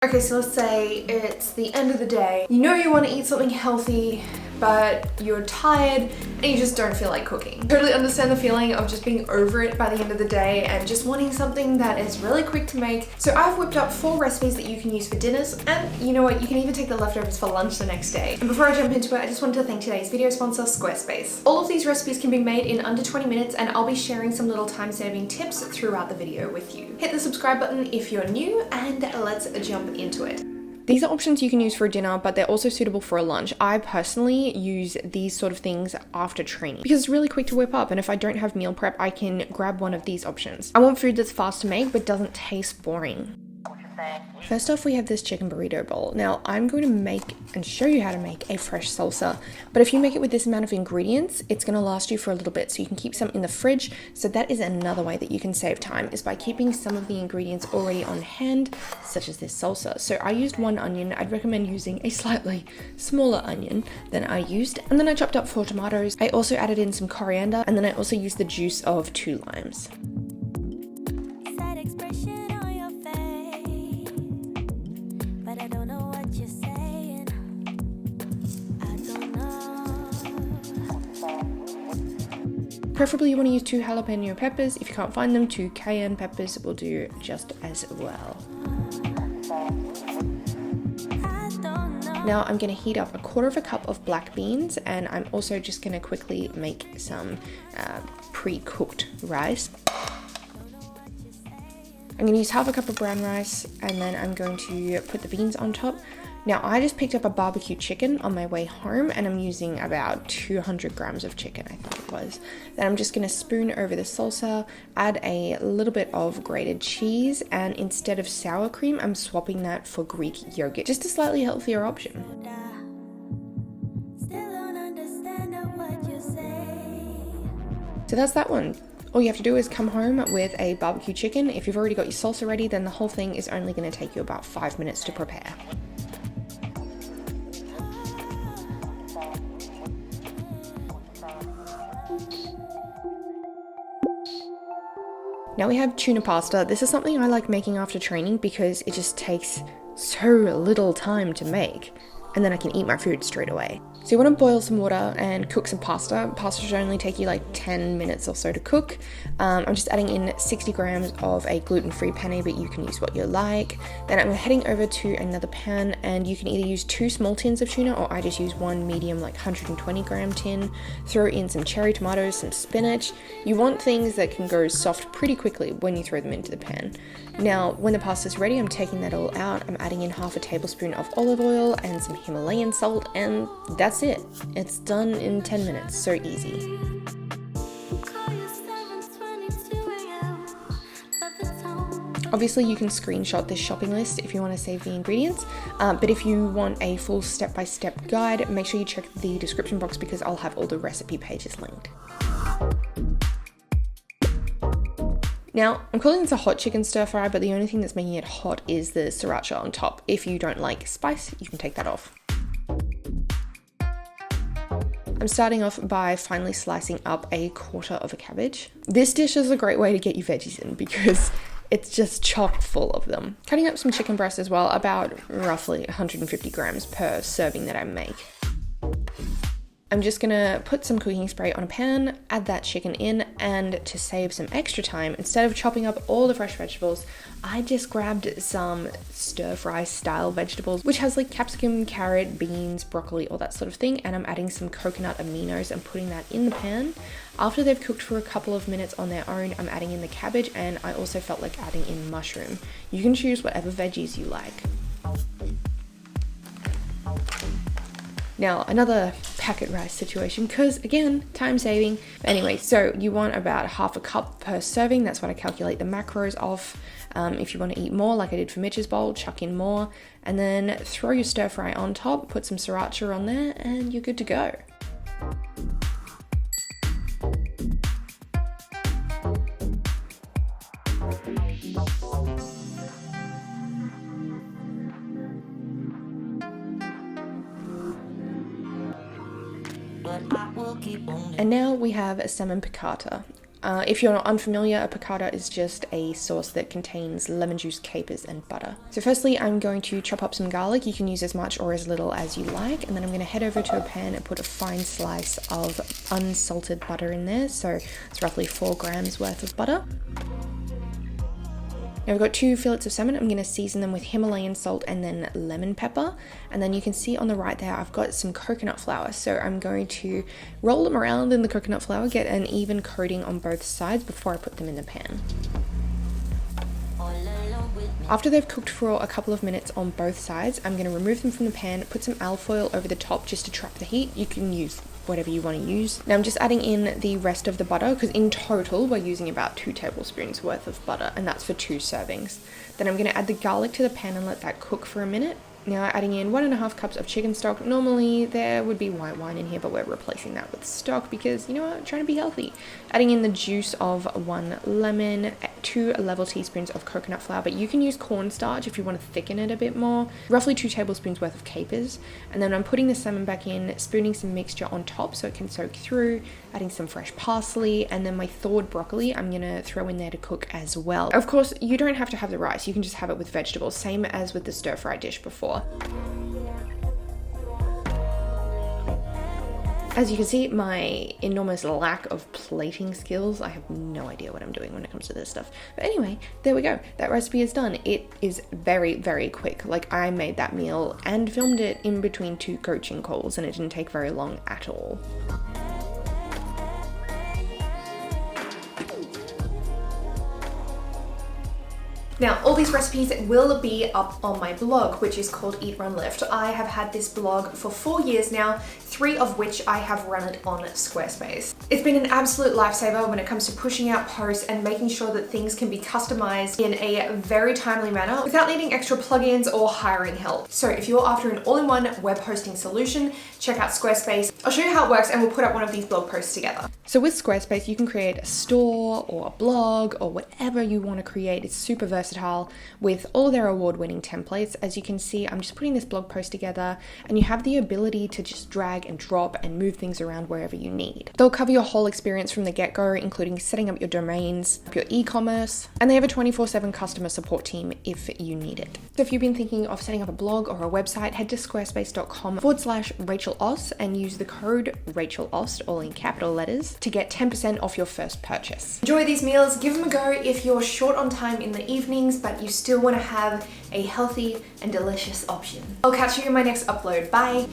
Okay, so let's say it's the end of the day. You know you want to eat something healthy, but you're tired and you just don't feel like cooking. Totally understand the feeling of just being over it by the end of the day and just wanting something that is really quick to make. So I've whipped up 4 recipes that you can use for dinners, and you know what, you can even take the leftovers for lunch the next day. And before I jump into it, I just wanted to thank today's video sponsor, Squarespace. All of these recipes can be made in under 20 minutes, and I'll be sharing some little time-saving tips throughout the video with you. Hit the subscribe button if you're new, and let's jump into it. These are options you can use for a dinner, but they're also suitable for a lunch. I personally use these sort of things after training because it's really quick to whip up, and if I don't have meal prep, I can grab one of these options. I want food that's fast to make but doesn't taste boring. First off, we have this chicken burrito bowl. Now, I'm going to make and show you how to make a fresh salsa, but if you make it with this amount of ingredients, it's going to last you for a little bit, so you can keep some in the fridge. So that is another way that you can save time, is by keeping some of the ingredients already on hand, such as this salsa. So I used 1 onion. I'd recommend using a slightly smaller onion than I used, and then I chopped up 4 tomatoes. I also added in some coriander, and then I also used the juice of 2 limes. Preferably you want to use 2 jalapeno peppers. If you can't find them, 2 cayenne peppers will do just as well. Now I'm going to heat up 1/4 cup of black beans, and I'm also just going to quickly make some pre-cooked rice. I'm going to use 1/2 cup of brown rice, and then I'm going to put the beans on top. Now, I just picked up a barbecue chicken on my way home, and I'm using about 200 grams of chicken, I think it was. Then I'm just going to spoon over the salsa, add a little bit of grated cheese, and instead of sour cream, I'm swapping that for Greek yogurt. Just a slightly healthier option. So that's that one. All you have to do is come home with a barbecue chicken. If you've already got your salsa ready, then the whole thing is only going to take you about 5 minutes to prepare. Now we have tuna pasta. This is something I like making after training because it just takes so little time to make, and then I can eat my food straight away. So you want to boil some water and cook some pasta. Pasta should only take you like 10 minutes or so to cook. I'm just adding in 60 grams of a gluten-free penne, but you can use what you like. Then I'm heading over to another pan, and you can either use 2 small tins of tuna, or I just use 1 medium, like 120 gram tin. Throw in some cherry tomatoes, some spinach. You want things that can go soft pretty quickly when you throw them into the pan. Now, when the pasta's ready, I'm taking that all out. I'm adding in 1/2 tablespoon of olive oil and some Himalayan salt, and that's it. It's done in 10 minutes, so easy. Obviously, you can screenshot this shopping list if you want to save the ingredients, but if you want a full step-by-step guide, make sure you check the description box because I'll have all the recipe pages linked. Now, I'm calling this a hot chicken stir fry, but the only thing that's making it hot is the sriracha on top. If you don't like spice, you can take that off. I'm starting off by finely slicing up 1/4 of a cabbage. This dish is a great way to get your veggies in because it's just chock full of them. Cutting up some chicken breast as well, about roughly 150 grams per serving that I make. I'm just gonna put some cooking spray on a pan, add that chicken in, and to save some extra time, instead of chopping up all the fresh vegetables, I just grabbed some stir-fry style vegetables, which has like capsicum, carrot, beans, broccoli, all that sort of thing, and I'm adding some coconut aminos and putting that in the pan. After they've cooked for a couple of minutes on their own, I'm adding in the cabbage, and I also felt like adding in mushroom. You can choose whatever veggies you like. Now, another packet rice situation, because again, time saving. Anyway, so you want about 1/2 cup per serving. That's what I calculate the macros off. If you want to eat more, like I did for Mitch's bowl, chuck in more, and then throw your stir fry on top, put some sriracha on there, and you're good to go. And now we have a Salmon Piccata. If you're not unfamiliar, a piccata is just a sauce that contains lemon juice, capers, and butter. So firstly, I'm going to chop up some garlic. You can use as much or as little as you like. And then I'm going to head over to a pan and put a fine slice of unsalted butter in there. So it's roughly 4 grams worth of butter. Now we've got 2 fillets of salmon. I'm going to season them with Himalayan salt and then lemon pepper. And then you can see on the right there, I've got some coconut flour. So I'm going to roll them around in the coconut flour, get an even coating on both sides before I put them in the pan. After they've cooked for a couple of minutes on both sides, I'm going to remove them from the pan, put some alfoil over the top just to trap the heat. You can use whatever you want to use. Now I'm just adding in the rest of the butter because in total we're using about 2 tablespoons worth of butter, and that's for 2 servings. Then I'm going to add the garlic to the pan and let that cook for a minute. Now adding in 1.5 cups of chicken stock. Normally there would be white wine in here, but we're replacing that with stock because, you know what, I'm trying to be healthy. Adding in the juice of 1 lemon, 2 level teaspoons of coconut flour, but you can use cornstarch if you want to thicken it a bit more. Roughly 2 tablespoons worth of capers. And then I'm putting the salmon back in, spooning some mixture on top so it can soak through, adding some fresh parsley, and then my thawed broccoli I'm going to throw in there to cook as well. Of course, you don't have to have the rice. You can just have it with vegetables, same as with the stir-fry dish before. As you can see, my enormous lack of plating skills, I have no idea what I'm doing when it comes to this stuff. But anyway, there we go. That recipe is done. It is very, very quick. Like, I made that meal and filmed it in between 2 coaching calls, and it didn't take very long at all. Now, all these recipes will be up on my blog, which is called Eat, Run, Lift. I have had this blog for 4 years now, 3 of which I have run it on Squarespace. It's been an absolute lifesaver when it comes to pushing out posts and making sure that things can be customized in a very timely manner without needing extra plugins or hiring help. So if you're after an all-in-one web hosting solution, check out Squarespace. I'll show you how it works and we'll put up one of these blog posts together. So with Squarespace, you can create a store or a blog or whatever you want to create. It's super versatile with all their award-winning templates. As you can see, I'm just putting this blog post together and you have the ability to just drag and drop and move things around wherever you need. They'll cover your whole experience from the get-go, including setting up your domains, your e-commerce, and they have a 24/7 customer support team if you need it. So if you've been thinking of setting up a blog or a website, head to squarespace.com/Rachel Aust and use the code Rachel Aust, all in capital letters, to get 10% off your first purchase. Enjoy these meals, give them a go if you're short on time in the evenings, but you still want to have a healthy and delicious option. I'll catch you in my next upload. Bye!